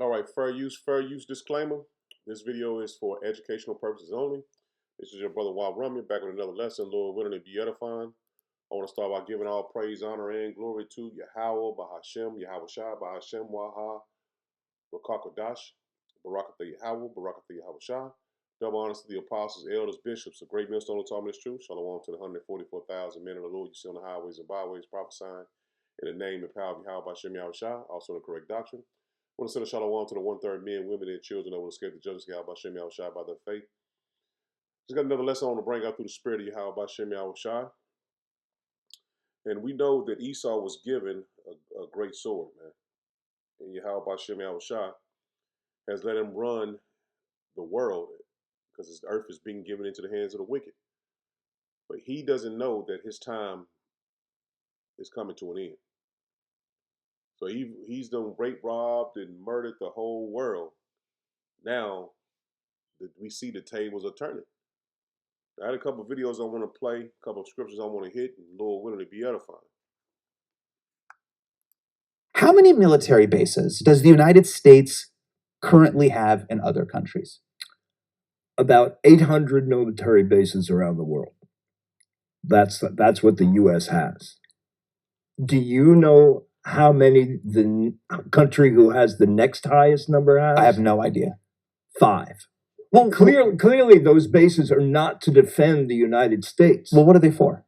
All right, fair use disclaimer. This video is for educational purposes only. This is your brother Wild Rummy back with another lesson. Lord willing to be edifying. I want to start by giving all praise, honor, and glory to Yahweh, Bahashem, Yahweh Shai, Bahashem, Waha, Rakakadash, Barakatha Yahweh, Barakatha Yahweh Shai. Double honors to the apostles, elders, bishops, a great millstone of Thomas truth. Shalom to the 144,000 men of the Lord you see on the highways and byways prophesying in the name and power of Yahweh, Bahashem, Yahweh Shai, also the correct doctrine. I want to send a shalom to the 1/3 men, women, and children that will escape the judges of Yahweh Shem Yahweh Shai by their faith. Just got another lesson I want to bring out through the spirit of Yahweh Shem Yahweh Shai. And we know that Esau was given a great sword, man. And Yahweh Shem Yahweh Shai has let him run the world because his earth is being given into the hands of the wicked. But he doesn't know that his time is coming to an end. So he's done raped, robbed, and murdered the whole world. Now we see the tables are turning. I had a couple of videos I want to play, a couple of scriptures I want to hit, and Lord willing to be edifying. How many military bases does the United States currently have in other countries? About 800 military bases around the world. That's what the U.S. has. Do you know how many the country who has the next highest number has? I have no idea. 5. Well, clearly those bases are not to defend the United States. Well, what are they for?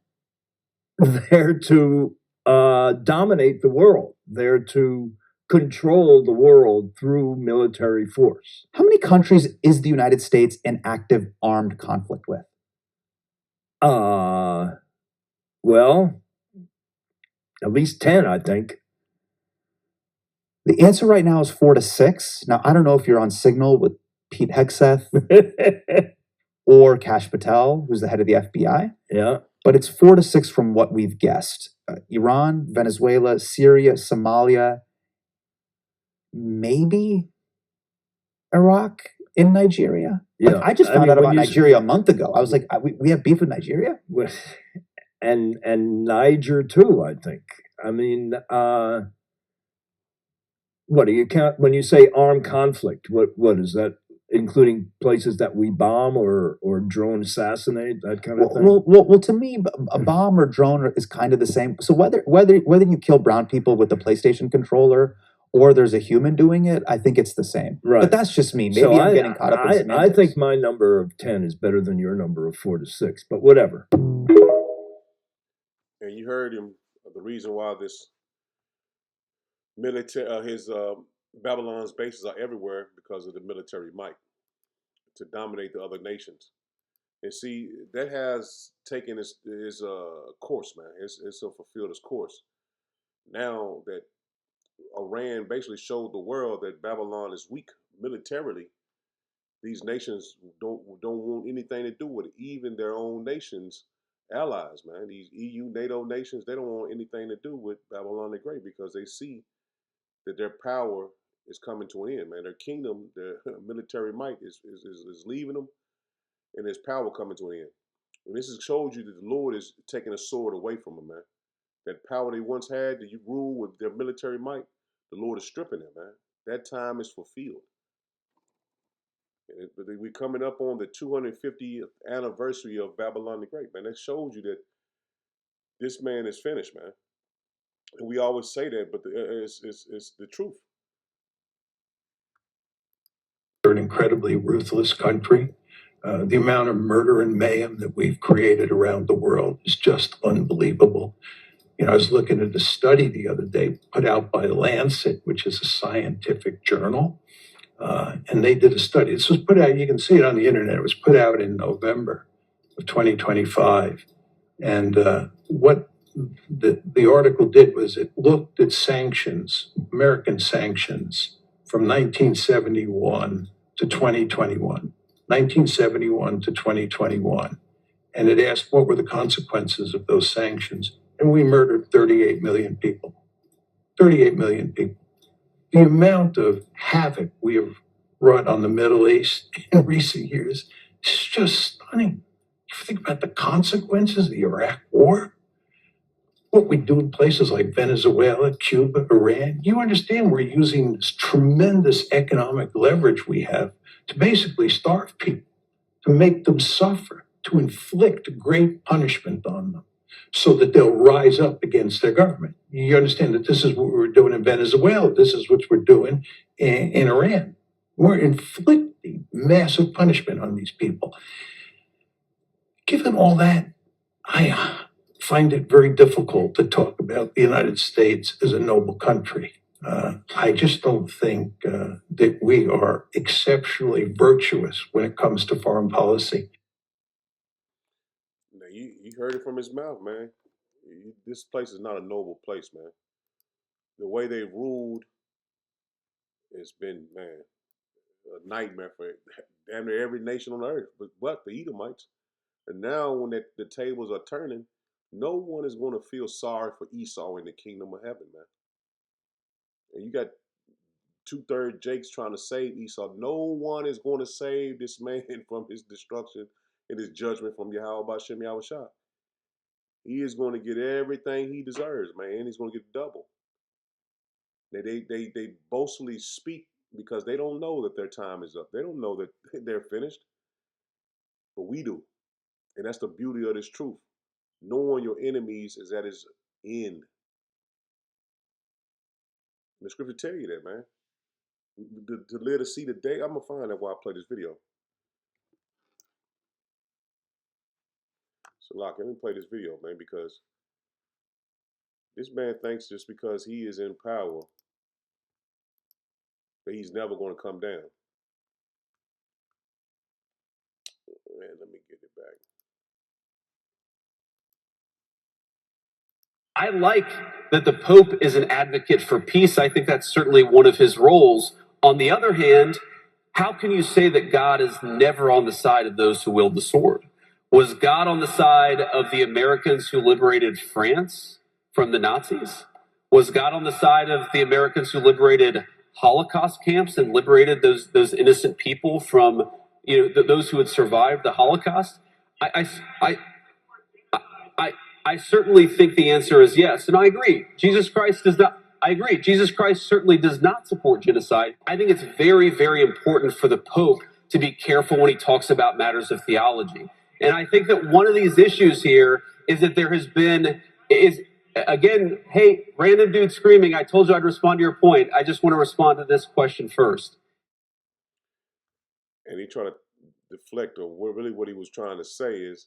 They're to dominate the world. They're to control the world through military force. How many countries is the United States in active armed conflict with? Well, at least 10, I think. The answer right now is 4 to 6. Now, I don't know if you're on Signal with Pete Hegseth or Kash Patel, who's the head of the FBI. Yeah. But it's 4 to 6 from what we've guessed. Iran, Venezuela, Syria, Somalia, maybe Iraq, in Nigeria. Yeah. Like, I just found out about Nigeria a month ago. I was like, we have beef with Nigeria? And Niger too, I think. I mean, what do you count when you say armed conflict? What is that? Including places that we bomb or drone assassinate, that kind of thing. Well, to me, a bomb or drone is kind of the same. So whether you kill brown people with the PlayStation controller or there's a human doing it, I think it's the same. Right. But that's just me. Maybe I'm getting caught up in semantics. I think my number of 10 is better than your number of 4 to 6. But whatever. And you heard him. The reason why this military, Babylon's bases are everywhere because of the military might to dominate the other nations. And see, that has taken its course, man. It's fulfilled its course. Now that Iran basically showed the world that Babylon is weak militarily, these nations don't want anything to do with it. Even their own nations, allies, man. These EU, NATO nations, they don't want anything to do with Babylon the Great because they see that their power is coming to an end, man. Their kingdom, their military might is leaving them, and there's power coming to an end. And this has showed you that the Lord is taking a sword away from them, man. That power they once had, that you rule with their military might, the Lord is stripping them, man. That time is fulfilled. But we're coming up on the 250th anniversary of Babylon the Great, man. That shows you that this man is finished, man. And we always say that, but it's the truth. We're an incredibly ruthless country. The amount of murder and mayhem that we've created around the world is just unbelievable. You know, I was looking at a study the other day put out by Lancet, which is a scientific journal. And they did a study. This was put out, you can see it on the internet. It was put out in November of 2025. And what the article did was it looked at sanctions, American sanctions, from 1971 to 2021. 1971 to 2021. And it asked what were the consequences of those sanctions. And we murdered 38 million people. 38 million people. The amount of havoc we have wrought on the Middle East in recent years is just stunning. If you think about the consequences of the Iraq War, what we do in places like Venezuela, Cuba, Iran. You understand we're using this tremendous economic leverage we have to basically starve people, to make them suffer, to inflict great punishment on them so that they'll rise up against their government. You understand that this is what we're doing in Venezuela. This is what we're doing in Iran. We're inflicting massive punishment on these people. Given all that, I find it very difficult to talk about the United States as a noble country. I just don't think that we are exceptionally virtuous when it comes to foreign policy. Now, you heard it from his mouth, man. This place is not a noble place, man. The way they ruled, it's been, man, a nightmare for damn near every nation on earth, but the Edomites. And now, when the tables are turning, no one is going to feel sorry for Esau in the kingdom of heaven, man. And you got 2/3 Jakes trying to save Esau. No one is going to save this man from his destruction and his judgment from Yahweh Bashem Yahushua. He is going to get everything he deserves, man. He's going to get double. They boastfully speak because they don't know that their time is up. They don't know that they're finished. But we do. And that's the beauty of this truth. Knowing your enemies is at his end. The scripture tell you that, man. To live to see the day. I'm going to find out why I play this video. So, Lock, let me play this video, man, because this man thinks just because he is in power that he's never going to come down. Man, let me get it back. I like that the Pope is an advocate for peace. I think that's certainly one of his roles. On the other hand, how can you say that God is never on the side of those who wield the sword? Was God on the side of the Americans who liberated France from the Nazis? Was God on the side of the Americans who liberated Holocaust camps and liberated those innocent people from those who had survived the Holocaust? I certainly think the answer is yes. And I agree. Jesus Christ does not. I agree. Jesus Christ certainly does not support genocide. I think it's very, very important for the Pope to be careful when he talks about matters of theology. And I think that one of these issues here is that there has been, again, hey, random dude screaming, I told you I'd respond to your point. I just want to respond to this question first. And he tried to deflect, or what he was trying to say is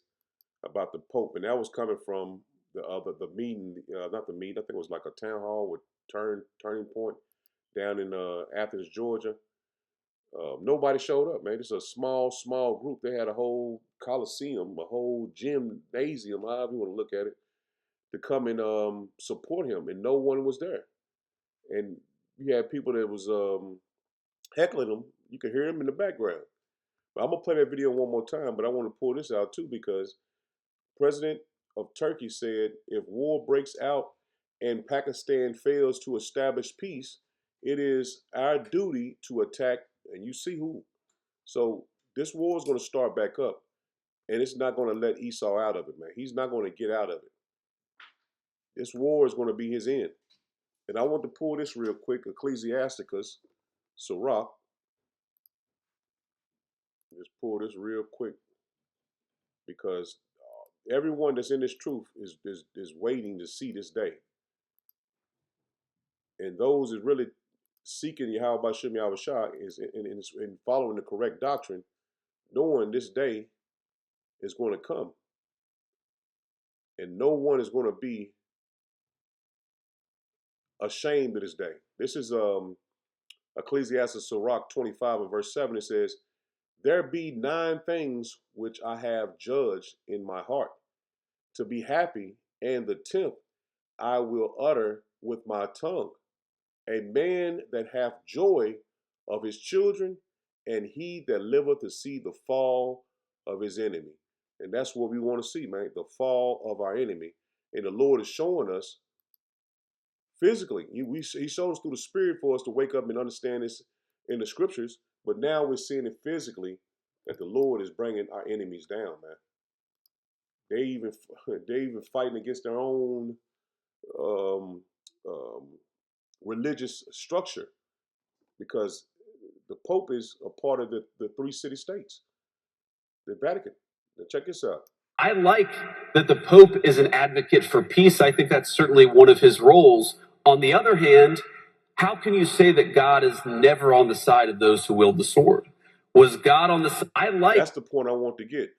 about the Pope, and that was coming from the meeting, not the meeting. I think it was like a town hall with Turning Point down in Athens, Georgia. Nobody showed up, man. It's a small group. They had a whole coliseum, a whole gymnasium, however you want to look at it, to come and support him, and no one was there. And you had people that was heckling him. You could hear him in the background. But I'm gonna play that video one more time. But I want to pull this out too because President of Turkey said if war breaks out and Pakistan fails to establish peace, it is our duty to attack, and you see who. So this war is going to start back up, and it's not going to let Esau out of it, man. He's not going to get out of it. This war is going to be his end. And I want to pull this real quick, Ecclesiasticus, Sirach. Just pull this real quick because everyone that's in this truth is waiting to see this day. And those is really seeking Yahweh Bashem Yahushua is in following the correct doctrine, knowing this day is going to come. And no one is going to be ashamed of this day. This is Ecclesiastes Sirach 25 and verse 7. It says, there be 9 things which I have judged in my heart, to be happy, and the 10th I will utter with my tongue. A man that hath joy of his children, and he that liveth to see the fall of his enemy. And that's what we want to see, man, the fall of our enemy. And the Lord is showing us physically. He showed us through the Spirit for us to wake up and understand this in the scriptures. But now we're seeing it physically that the Lord is bringing our enemies down, man. They even fighting against their own um, um, religious structure, because the Pope is a part of the three city states, the Vatican. Now check this out. I like that the Pope is an advocate for peace. I think that's certainly one of his roles. On the other hand, how can you say that God is never on the side of those who wield the sword? Was God on the side? That's the point I want to get.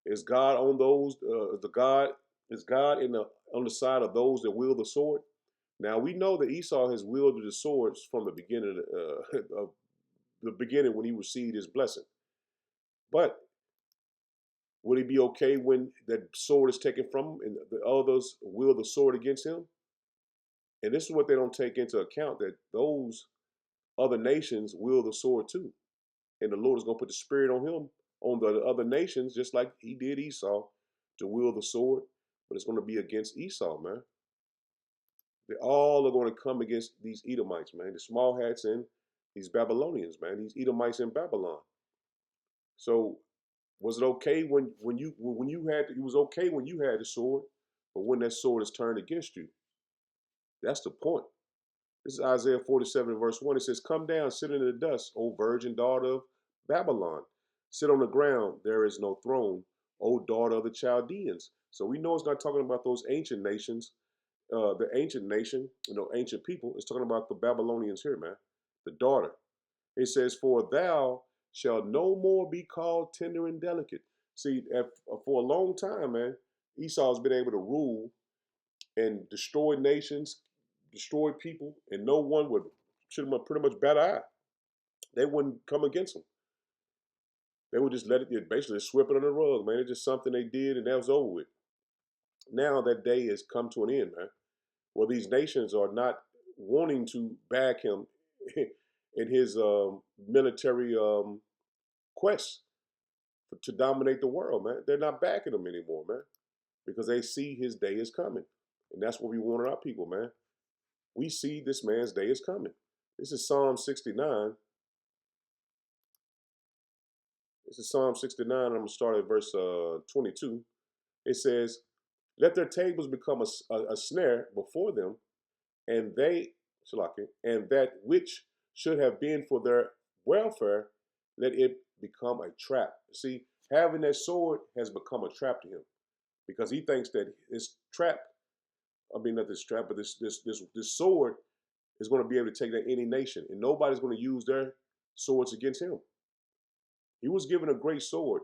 Is God on those? Is God on the side of those that wield the sword? Now we know that Esau has wielded the swords from the beginning of the beginning when he received his blessing. But would he be okay when that sword is taken from him and the others wield the sword against him? And this is what they don't take into account, that those other nations wield the sword too. And the Lord is going to put the spirit on him, on the other nations, just like he did Esau, to wield the sword. But it's going to be against Esau, man. They all are going to come against these Edomites, man. The small hats and these Babylonians, man. These Edomites in Babylon. So was it okay when you had it was okay when you had the sword, but when that sword is turned against you? That's the point. This is Isaiah 47 verse 1. It says, "Come down, sit in the dust, O virgin daughter of Babylon. Sit on the ground, there is no throne, O daughter of the Chaldeans." So we know it's not talking about those ancient nations, the ancient nation, ancient people. It's talking about the Babylonians here, man. The daughter. It says, "For thou shalt no more be called tender and delicate." See, for a long time, man, Esau's been able to rule and destroy nations, destroy people, and no one would should pretty much bat an eye. They wouldn't come against him. They would just let it basically sweep it under the rug, man. It's just something they did and that was over with. Now that day has come to an end, man. Well, these nations are not wanting to back him in his military quest to dominate the world, man. They're not backing him anymore, man, because they see his day is coming. And that's what we want our people, man. We see this man's day is coming. This is Psalm 69. This is Psalm 69. I'm going to start at verse 22. It says, "Let their tables become a snare before them, and and that which should have been for their welfare, let it become a trap." See, having that sword has become a trap to him because he thinks that this trap, I mean not this trap, but this sword is going to be able to take down any nation, and nobody's going to use their swords against him. He was given a great sword,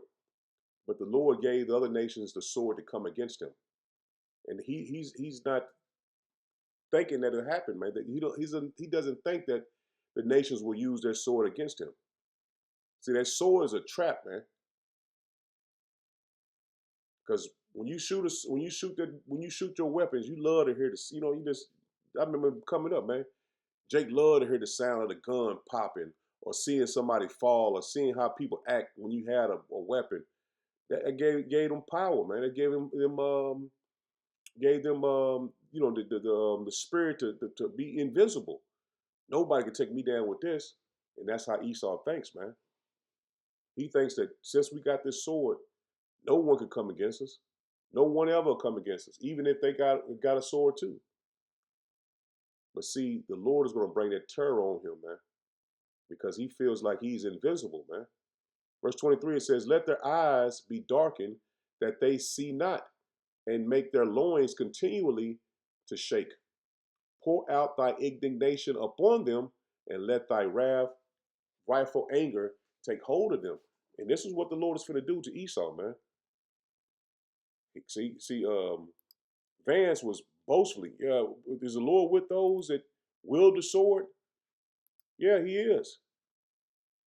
but the Lord gave the other nations the sword to come against him, and he's not thinking that it'll happen, man. That he doesn't think that the nations will use their sword against him. See, that sword is a trap, man. Because when you shoot your weapons, you love to hear this. You just. I remember coming up, man. Jake loved to hear the sound of the gun popping, or seeing somebody fall, or seeing how people act when you had a weapon. That gave them power, man. It gave them the spirit to be invincible. Nobody can take me down with this, and that's how Esau thinks, man. He thinks that since we got this sword, no one can come against us. No one ever come against us, even if they got a sword too. But see, the Lord is going to bring that terror on him, man, because he feels like he's invincible, man. Verse 23, it says, "Let their eyes be darkened, that they see not, and make their loins continually to shake. Pour out thy indignation upon them, and let thy rightful anger take hold of them." And this is what the Lord is going to do to Esau, man. See, Vance was boastfully, "Yeah, is the Lord with those that wield the sword?" Yeah, he is.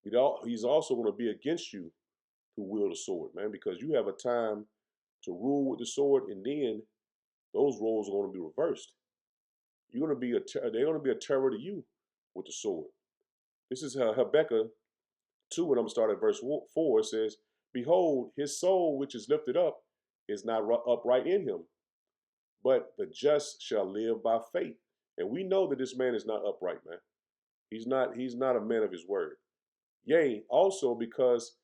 He's also going to be against you who wield the sword, man, because you have a time to rule with the sword, and then those roles are going to be reversed. You're going to be they're going to be a terror to you with the sword. This is Habakkuk 2, and I'm going to start at verse 4. It says, "Behold, his soul which is lifted up is not upright in him, but the just shall live by faith." And we know that this man is not upright, man. He's not a man of his word. Yea, also because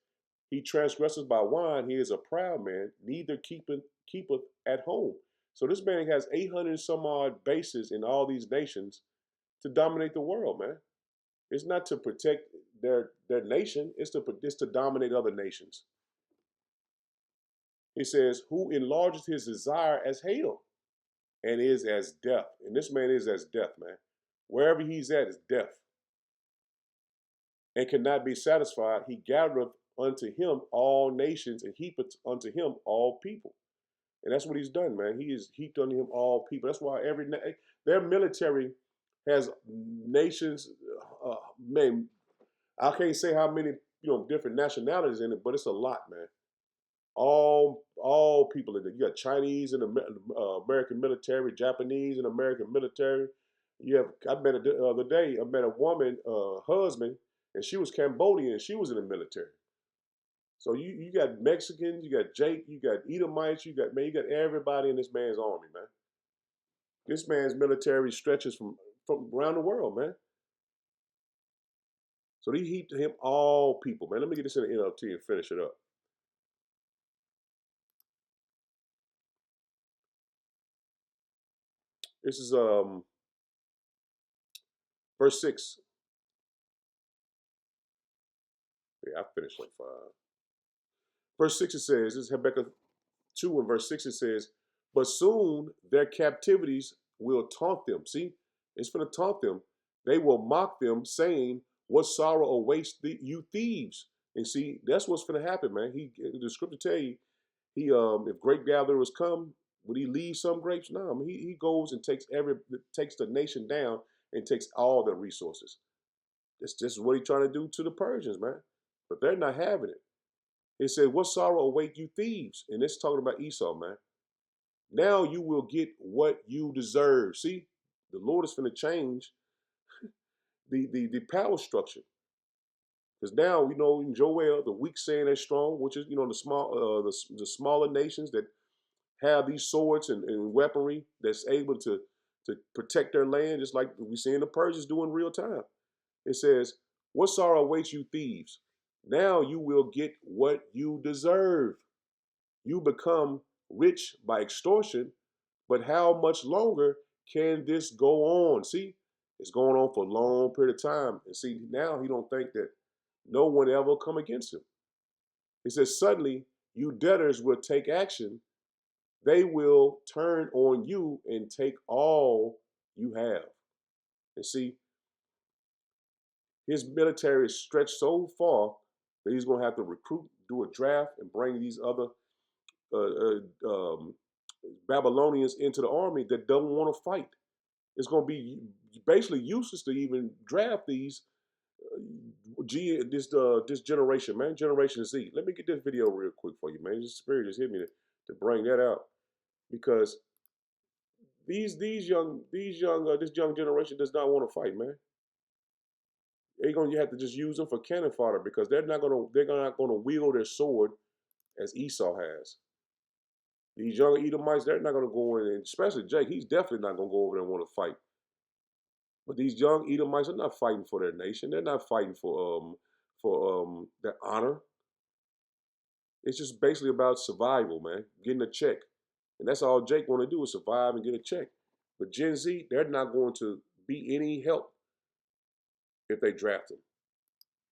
he transgresses by wine, he is a proud man, neither keepeth at home. So this man has 800 some odd bases in all these nations to dominate the world, man. It's not to protect their nation. It's to dominate other nations. He says, who enlarges his desire as hell and is as death. And this man is as death, man. Wherever he's at is death. And cannot be satisfied. He gathereth unto him all nations and heapeth unto him all people. And that's what he's done, man. He has heaped unto him all people. That's why their military has nations. Man, I can't say how many different nationalities in it, but it's a lot, man. All people in it. You got Chinese in the American military, Japanese in the American military. I met the other day. I met a woman, husband, and she was Cambodian. She was in the military. So you got Mexicans, you got Jake, you got Edomites, you got everybody in this man's army, man. This man's military stretches from around the world, man. So he heaped to him all people, man. Let me get this in the NLT and finish it up. This is verse 6. Yeah, I finished like 5. Verse 6 it says, this is Habakkuk 2 and verse 6 it says, but soon their captivities will taunt them. See, it's going to taunt them. They will mock them, saying, what sorrow awaits you thieves. And see, that's what's going to happen, man. The scripture tell you, if grape gatherers come, would he leave some grapes? No, I mean, he goes and takes the nation down and takes all their resources. This is what he's trying to do to the Persians, man. But they're not having it. It said, what sorrow await you thieves? And it's talking about Esau, man. Now you will get what you deserve. See, the Lord is going to change the power structure. Because now we know in Joel, the weak saying they're strong, which is, the smaller nations that have these swords and weaponry that's able to protect their land, just like we see the Persians do in real time. It says, what sorrow awaits you thieves? Now you will get what you deserve. You become rich by extortion, but how much longer can this go on? See, it's going on for a long period of time. And see, now he don't think that no one ever come against him. It says, suddenly you debtors will take action. They will turn on you and take all you have. And see, his military is stretched so far that he's going to have to recruit, do a draft, and bring these other Babylonians into the army that don't want to fight. It's going to be basically useless to even draft these this generation, man, Generation Z. Let me get this video real quick for you, man. This spirit just hit me to bring that out, because this young generation does not want to fight, man. You have to just use them for cannon fodder, because they're not gonna wield their sword as Esau has. These young Edomites, they're not gonna go in, and especially Jake, he's definitely not gonna go over there and want to fight. But these young Edomites are not fighting for their nation. They're not fighting for their honor. It's just basically about survival, man, getting a check. And that's all Jake want to do, is survive and get a check. But Gen Z, they're not going to be any help if they draft him.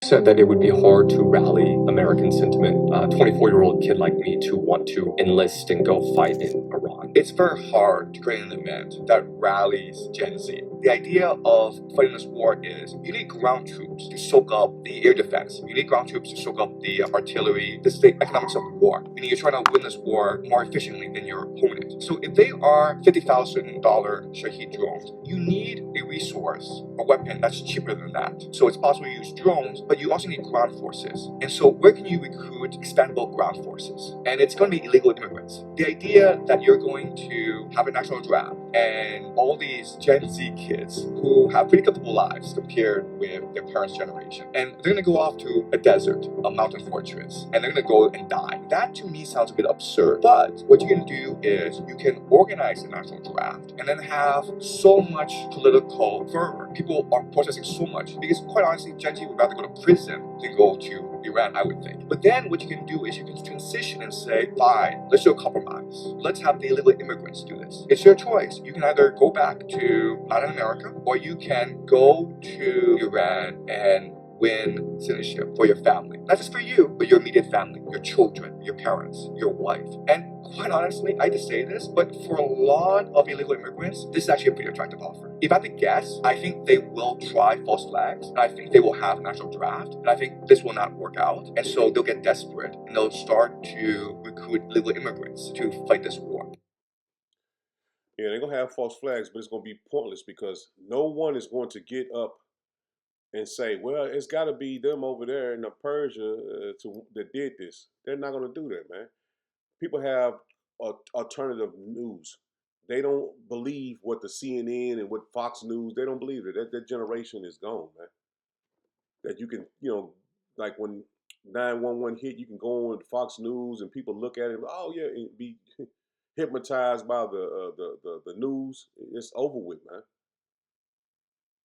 Said that it would be hard to rally American sentiment, a 24-year-old kid like me, to want to enlist and go fight in Iran. It's very hard to create an event that rallies Gen Z. The idea of fighting this war is you need ground troops to soak up the air defense. You need ground troops to soak up the artillery. This is the economics of war. Meaning you're trying to win this war more efficiently than your opponent. So if they are $50,000 Shahed drones, you need a resource, a weapon that's cheaper than that. So it's possible to use drones, but you also need ground forces. And so where can you recruit expendable ground forces? And it's going to be illegal immigrants. The idea that you're going to have a national draft and all these Gen Z kids who have pretty comfortable lives compared with their parents' generation, and they're going to go off to a desert, a mountain fortress, and they're going to go and die. That to me sounds a bit absurd. But what you can do is you can organize a national draft and then have so much political fervor. People are protesting so much because, quite honestly, Gen Z would rather go to prison than go to Iran, I would think. But then what you can do is you can transition and say, fine, let's do a compromise. Let's have the illegal immigrants do this. It's your choice. You can either go back to Latin America or you can go to Iran and win citizenship for your family. Not just for you, but your immediate family, your children, your parents, your wife. And quite honestly, I hate to say this, but for a lot of illegal immigrants, this is actually a pretty attractive offer. If I had to guess, I think they will try false flags, and I think they will have a national draft, and I think this will not work out. And so they'll get desperate, and they'll start to recruit illegal immigrants to fight this war. Yeah, they're going to have false flags, but it's going to be pointless because no one is going to get up and say, well, it's got to be them over there in Persia that did this. They're not going to do that, man. People have alternative news. They don't believe what the CNN and what Fox News, they don't believe it. That generation is gone, man. That you can, like when 911 hit, you can go on Fox News and people look at it, oh yeah, and be hypnotized by the news. It's over with, man.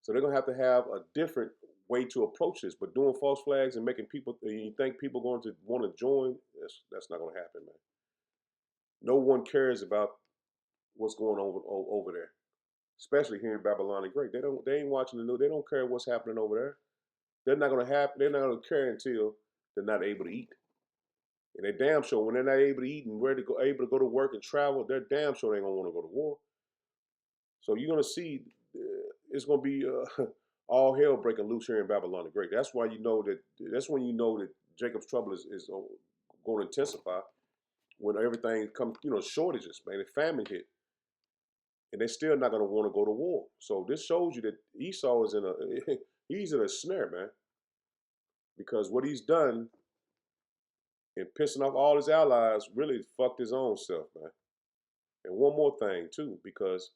So they're gonna have to have a different way to approach this. But doing false flags and making people, you think people going to want to join? That's not gonna happen, man. No one cares about what's going on over there, especially here in Babylon the Great. They ain't watching the news. They don't care what's happening over there. They're not gonna happen. They're not gonna care until they're not able to eat. And they damn sure when they're not able to eat and able to go to work and travel, they're damn sure they ain't gonna want to go to war. So you're gonna see it's gonna be all hell breaking loose here in Babylon the Great. That's why you know that. That's when you know that Jacob's trouble is going to intensify when everything comes. Shortages, man. The famine hit, and they're still not gonna want to go to war. So this shows you that Esau is in a he's in a snare, man, because what he's done and pissing off all his allies really fucked his own self, man. And one more thing too, because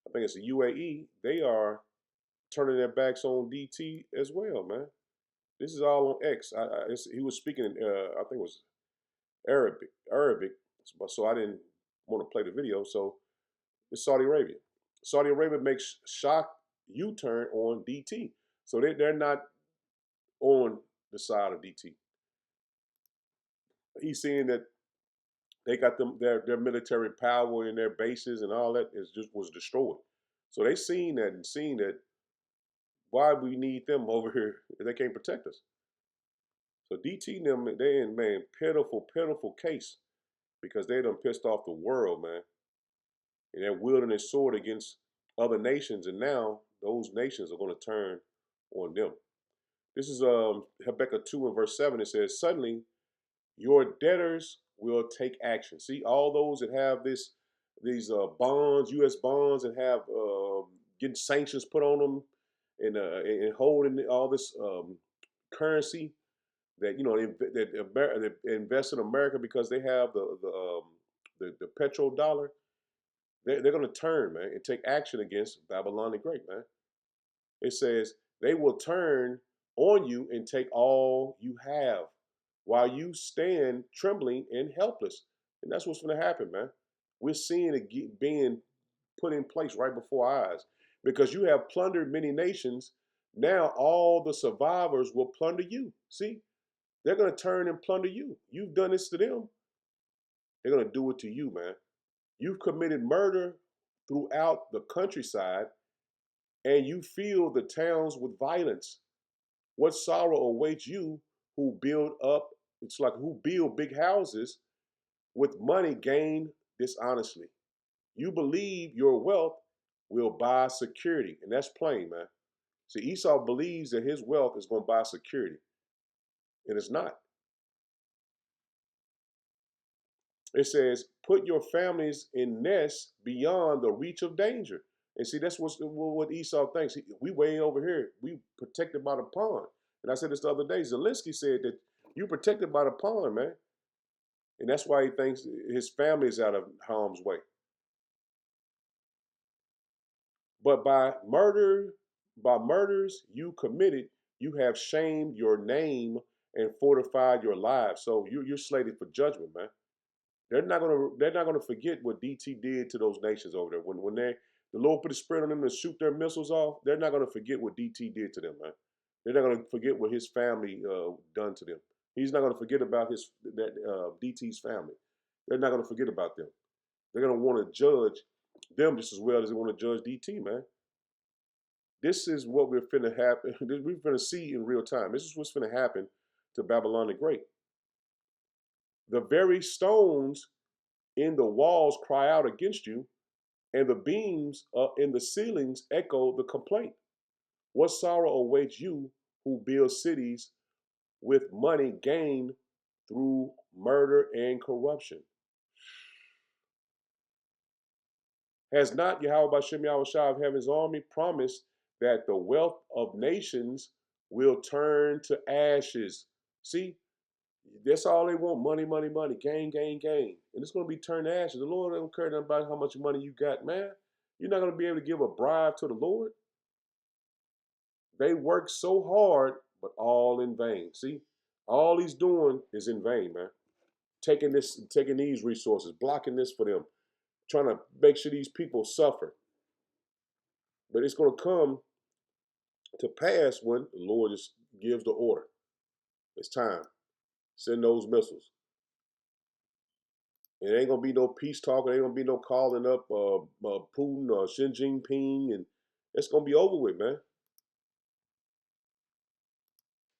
I think it's the UAE, they are turning their backs on DT as well, man. This is all on X. He was speaking in, I think it was Arabic, but so I didn't want to play the video. So it's Saudi Arabia. Saudi Arabia makes shock U-turn on DT. So they're not on the side of DT. He's saying that they got their military power and their bases and all that was destroyed. So they seen that why we need them over here if they can't protect us. So DT and them, they in, man, pitiful case because they done pissed off the world, man. And they're wielding a sword against other nations, and now those nations are going to turn on them. This is Habakkuk 2 and verse 7. It says, suddenly your debtors will take action. See, all those that have these bonds, U.S. bonds, and have getting sanctions put on them and holding all this currency that that invest in America because they have the petrodollar. They're going to turn, man, and take action against Babylon the Great, man. It says they will turn on you and take all you have while you stand trembling and helpless. And that's what's going to happen, man. We're seeing it being put in place right before our eyes because you have plundered many nations. Now all the survivors will plunder you. See, they're going to turn and plunder you. You've done this to them. They're going to do it to you, man. You've committed murder throughout the countryside and you fill the towns with violence. What sorrow awaits you who build big houses with money gained dishonestly. You believe your wealth will buy security, and that's plain, man. See, Esau believes that his wealth is going to buy security, and it's not. It says, put your families in nests beyond the reach of danger. And see, that's what Esau thinks. We way over here. We protected by the pond. And I said this the other day. Zelensky said that you protected by the pond, man. And that's why he thinks his family is out of harm's way. But by murders you committed, you have shamed your name and fortified your lives. So you're slated for judgment, man. They're not gonna forget what DT did to those nations over there. When the Lord put a spirit on them to shoot their missiles off, they're not gonna forget what DT did to them, man. They're not gonna forget what his family done to them. He's not going to forget about DT's family. They're not going to forget about them. They're going to want to judge them just as well as they want to judge DT, man. This is what we're finna happen. We're finna see in real time. This is what's finna happen to Babylon the Great. The very stones in the walls cry out against you, and the beams in the ceilings echo the complaint. What sorrow awaits you who build cities with money gained through murder and corruption? Has not Yahweh Bashem Yahushua of Heaven's army promised that the wealth of nations will turn to ashes? See, that's all they want: money, money, money, gain, gain, gain. And it's going to be turned to ashes. The Lord don't care nothing about how much money you got, man. You're not going to be able to give a bribe to the Lord. They work so hard, but all in vain. See, all he's doing is in vain, man. Taking these resources, blocking this for them, trying to make sure these people suffer. But it's going to come to pass when the Lord just gives the order. It's time. Send those missiles. It ain't gonna be no peace talk. It ain't gonna be no calling up Putin or Xi Jinping, and it's gonna be over with, man.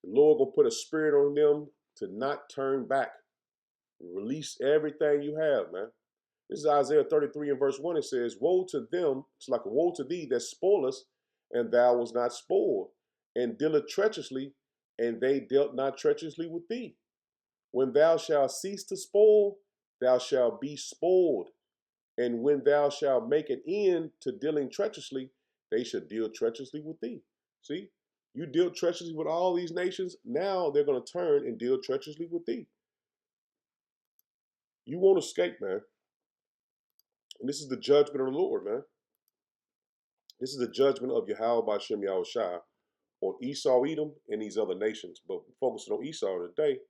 The Lord gonna put a spirit on them to not turn back. Release everything you have, man. This is Isaiah 33 and verse 1. It says, "Woe to them, it's like a woe to thee that spoilest, and thou was not spoiled, and dealeth treacherously, and they dealt not treacherously with thee. When thou shalt cease to spoil, thou shalt be spoiled. And when thou shalt make an end to dealing treacherously, they shall deal treacherously with thee." See, you deal treacherously with all these nations. Now they're going to turn and deal treacherously with thee. You won't escape, man. And this is the judgment of the Lord, man. This is the judgment of Yahweh Bashem Yahushua on Esau, Edom, and these other nations. But focusing on Esau today,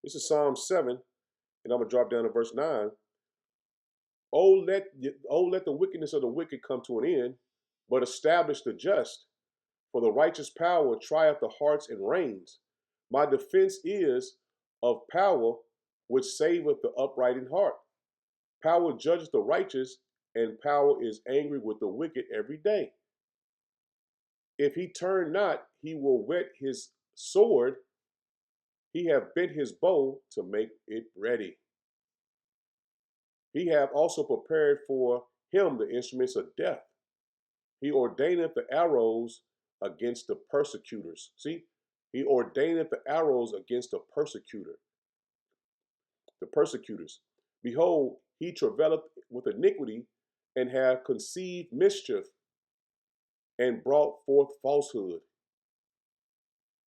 this is Psalm 7, and I'm going to drop down to verse 9. Oh, let the wickedness of the wicked come to an end, but establish the just. For the righteous power trieth the hearts and reins. My defense is of power which saveth the upright in heart. Power judges the righteous, and power is angry with the wicked every day. If he turn not, he will whet his sword. He have bent his bow to make it ready. He have also prepared for him the instruments of death. He ordaineth the arrows against the persecutors. See, he ordaineth the arrows against the persecutors. Behold, he travaileth with iniquity, and hath conceived mischief, and brought forth falsehood.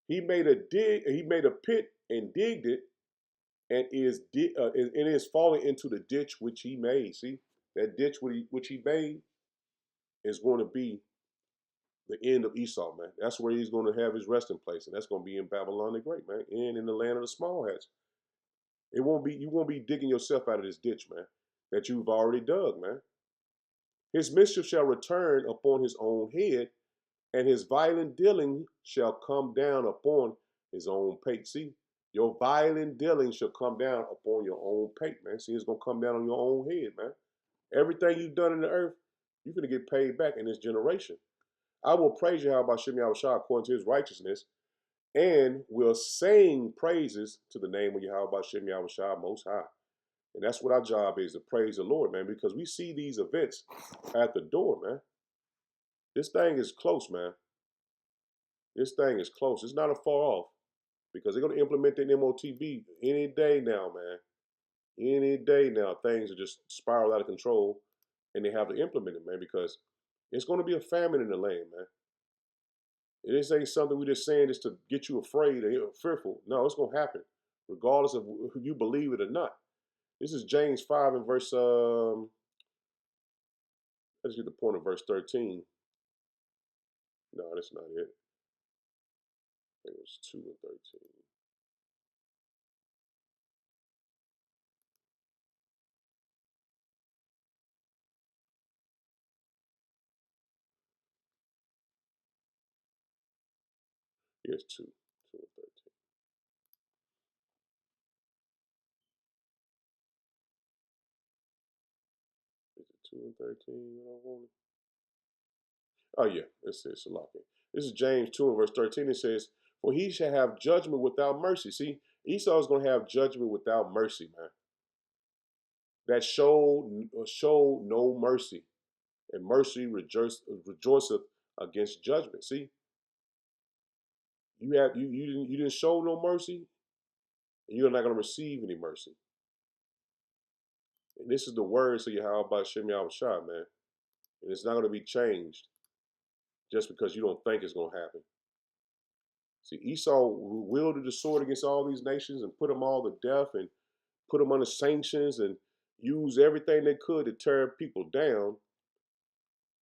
He made a pit and digged it, and is falling into the ditch which he made. See, that ditch which he made is going to be the end of Esau, man. That's where he's going to have his resting place, and that's going to be in Babylon the Great, man, and in the land of the small hats. You won't be digging yourself out of this ditch, man, that you've already dug, man. His mischief shall return upon his own head, and his violent dealing shall come down upon his own pate. See, your violent dealing shall come down upon your own pate, man. See, it's going to come down on your own head, man. Everything you've done in the earth, you're going to get paid back in this generation. I will praise Yahweh Bashem Yahushua according to his righteousness, and will sing praises to the name of Yahweh Bashem Yahushua Most High. And that's what our job is, to praise the Lord, man, because we see these events at the door, man. This thing is close, man. This thing is close. It's not a far off, because they're going to implement the MOTB any day now, man. Any day now, things are just spiral out of control, and they have to implement it, man, because it's going to be a famine in the land, man. This ain't something we're just saying just to get you afraid or fearful. No, it's going to happen, regardless of who you believe it or not. This is James 5 and verse, let's get the point of verse 13. No, that's not it. I think it was 2 and 13. Here's 2 and 13. 2 and 13. What I wanted. Oh yeah, it says Salaki. This is James 2 and verse 13. It says, "For he shall have judgment without mercy." See, Esau is going to have judgment without mercy, man. That show no mercy, and mercy rejoiceth against judgment. See, you didn't show no mercy, and you're not going to receive any mercy. And this is the words of Yahweh Shem Shah, man. And it's not going to be changed just because you don't think it's going to happen. See, Esau wielded the sword against all these nations and put them all to death and put them under sanctions and used everything they could to tear people down.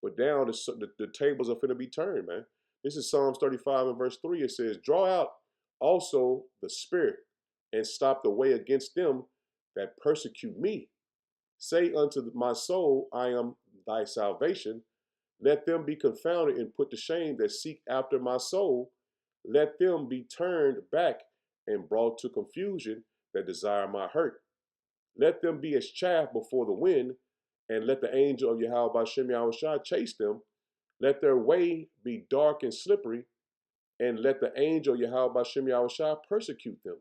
But now the tables are going to be turned, man. This is Psalms 35 and verse 3. It says, "Draw out also the spirit and stop the way against them that persecute me. Say unto my soul, I am thy salvation. Let them be confounded and put to shame that seek after my soul. Let them be turned back and brought to confusion that desire my hurt. Let them be as chaff before the wind, and let the angel of Yahweh Shem Yahushua chase them. Let their way be dark and slippery, and let the angel of Yahweh Shem Yahushua persecute them.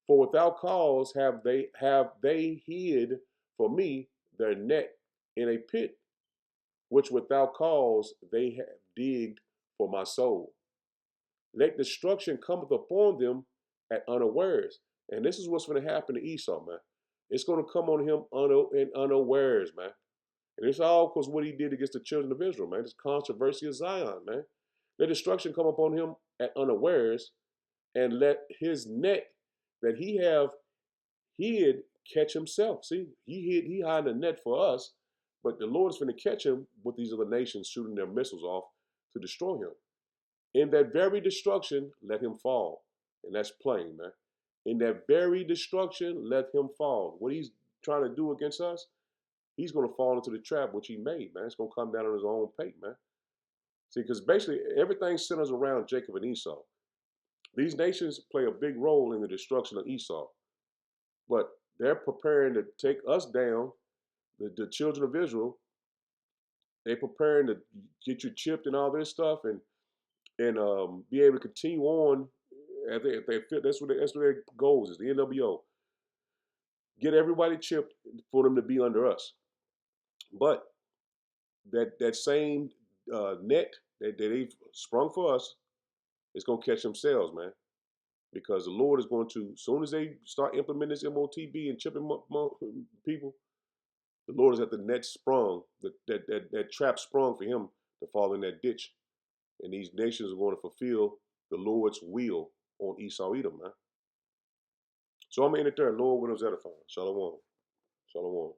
For without cause have they hid for me their net in a pit, which without cause they have digged for my soul. Let destruction cometh upon them at unawares." And this is what's going to happen to Esau, man. It's going to come on him in unawares, man. And it's all because what he did against the children of Israel, man. This controversy of Zion, man. Let destruction come upon him at unawares, and let his net that he have hid catch himself. See, he hiding a net for us, but the Lord is going to catch him with these other nations shooting their missiles off to destroy him. In that very destruction, let him fall. And that's plain, man. In that very destruction, let him fall. What he's trying to do against us, he's going to fall into the trap which he made, man. It's going to come down on his own pate, man. See, because basically everything centers around Jacob and Esau. These nations play a big role in the destruction of Esau. But they're preparing to take us down, the children of Israel. They're preparing to get you chipped and all this stuff and be able to continue on. If they fit, that's what their goals is. The NWO, get everybody chipped for them to be under us. But that same net that they've sprung for us is going to catch themselves, man. Because the Lord is going to, as soon as they start implementing this MOTB and chipping people, the Lord is at the net sprung, that trap sprung for him to fall in that ditch. And these nations are going to fulfill the Lord's will on Esau Edom, man. So I'm in it there. Lord, when it was edifying. Shalom. Shalom.